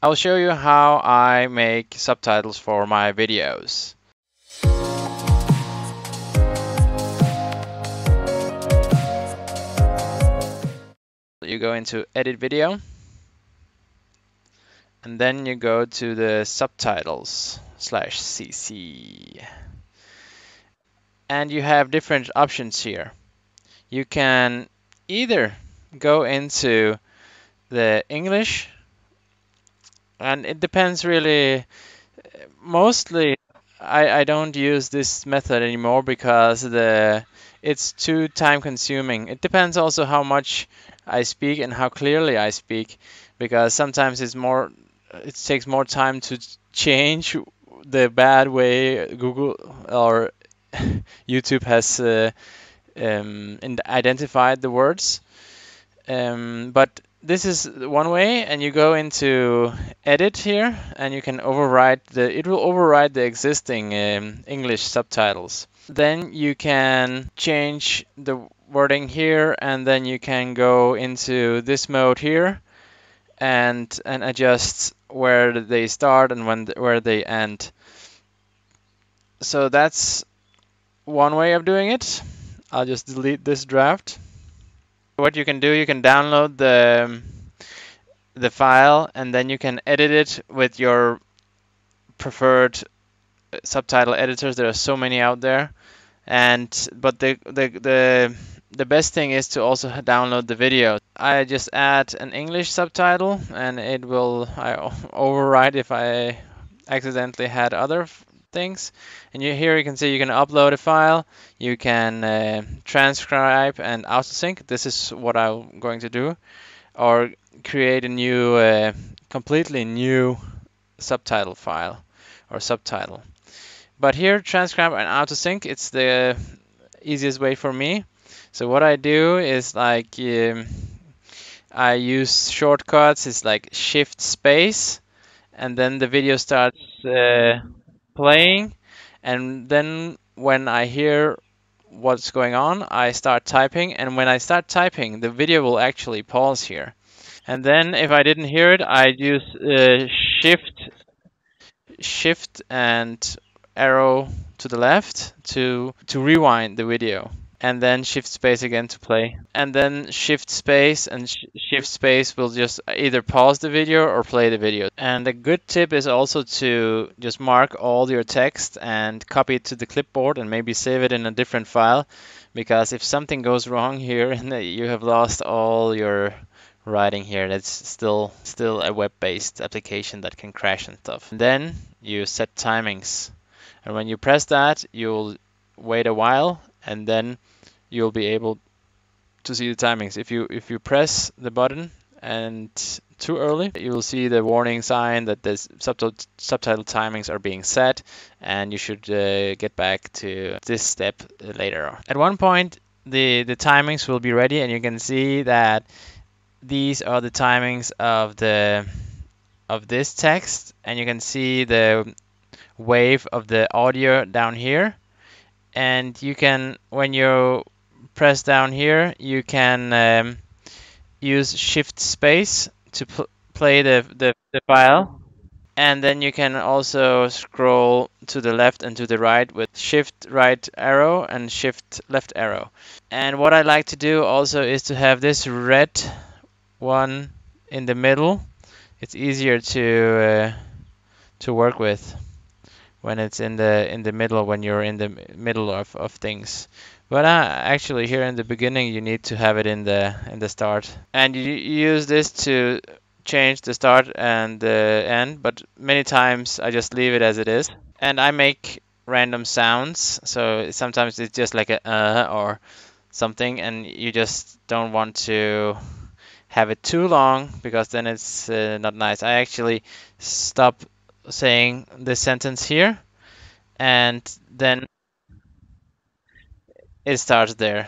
I'll show you how I make subtitles for my videos. You go into Edit Video, and then you go to the Subtitles /cc. And you have different options here. You can either go into the English, and it depends really. Mostly, I don't use this method anymore because it's too time consuming. It depends also how much I speak and how clearly I speak, because sometimes it takes more time to change the bad way Google or YouTube has identified the words. But this is one way, and you go into edit here, and you can it will override the existing English subtitles. Then you can change the wording here, and then you can go into this mode here and adjust where they start and where they end. So that's one way of doing it. I'll just delete this draft. What you can do, you can download the file, and then you can edit it with your preferred subtitle editors. There are so many out there, but the best thing is to also download the video. I just add an English subtitle, and I override if I accidentally had other things. And here you can see you can upload a file, you can transcribe and autosync. This is what I'm going to do, or create a new, completely new subtitle file or subtitle. But here, transcribe and autosync, it's the easiest way for me. So what I do is I use shortcuts. It's like Shift Space, and then the video starts playing, and then when I hear what's going on, I start typing, and when I start typing, the video will actually pause here. And then if I didn't hear it, I use shift and arrow to the left to rewind the video, and then shift space again to play, and then shift space, and shift space will just either pause the video or play the video. And a good tip is also to just mark all your text and copy it to the clipboard and maybe save it in a different file, because if something goes wrong here and you have lost all your writing here, that's still a web-based application that can crash and stuff. And then you set timings, and when you press that, you'll wait a while, and then you'll be able to see the timings. If you press the button and too early, you will see the warning sign that the subtitle timings are being set, and you should get back to this step later on. At one point, the timings will be ready, and you can see that these are the timings of this text, and you can see the wave of the audio down here. And you can, when you press down here, you can use shift space to play the file, and then you can also scroll to the left and to the right with shift right arrow and shift left arrow. And what I like to do also is to have this red one in the middle. It's easier to work with when it's in the middle, when you're in the middle of things. But actually here in the beginning you need to have it in the start, and you use this to change the start and the end, but many times I just leave it as it is. And I make random sounds, so sometimes it's just like a or something, and you just don't want to have it too long, because then it's not nice. I actually stop saying this sentence here, and then it starts there.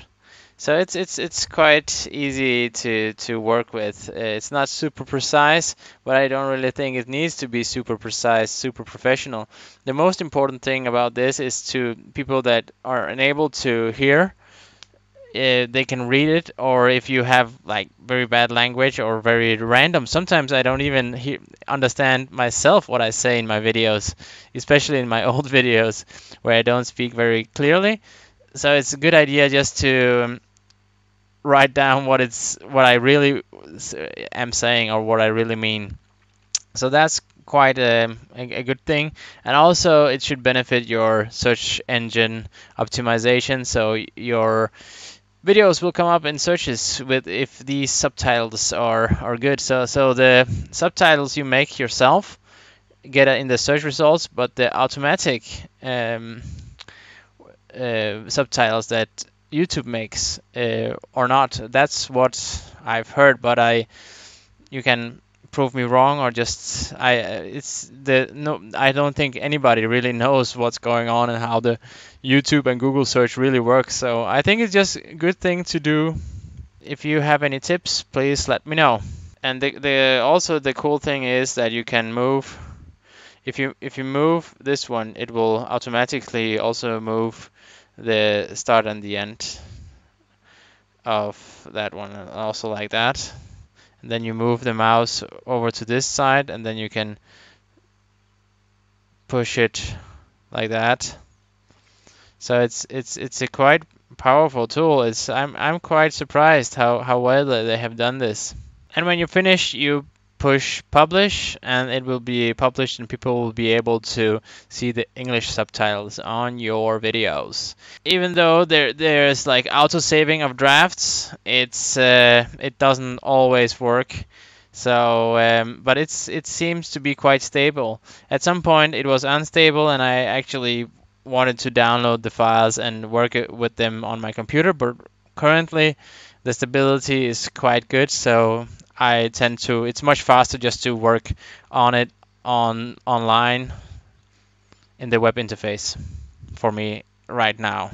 So it's quite easy to work with. It's not super precise, but I don't really think it needs to be super precise, super professional. The most important thing about this is to people that are unable to hear. they can read it, or if you have like very bad language or very random. Sometimes I don't even understand myself what I say in my videos, especially in my old videos where I don't speak very clearly. So it's a good idea just to write down what I really am saying or what I really mean. So that's quite a good thing, and also it should benefit your search engine optimization. So your videos will come up in searches with if these subtitles are good. So the subtitles you make yourself get in the search results, but the automatic subtitles that YouTube makes or not. That's what I've heard, but you can prove me wrong, or just it's the no. I don't think anybody really knows what's going on and how the YouTube and Google search really works. So I think it's just a good thing to do. If you have any tips, please let me know. And the also the cool thing is that you can move. If you move this one, it will automatically also move the start and the end of that one, and also like that. And then you move the mouse over to this side, and then you can push it like that. So it's a quite powerful tool. I'm quite surprised how well they have done this. And when you finish, you push publish, and it will be published, and people will be able to see the English subtitles on your videos. Even though there's like auto saving of drafts, it doesn't always work. So, but it seems to be quite stable. At some point, it was unstable, and I actually wanted to download the files and work with them on my computer. But currently, the stability is quite good, so I tend to. It's much faster just to work on it online in the web interface for me right now.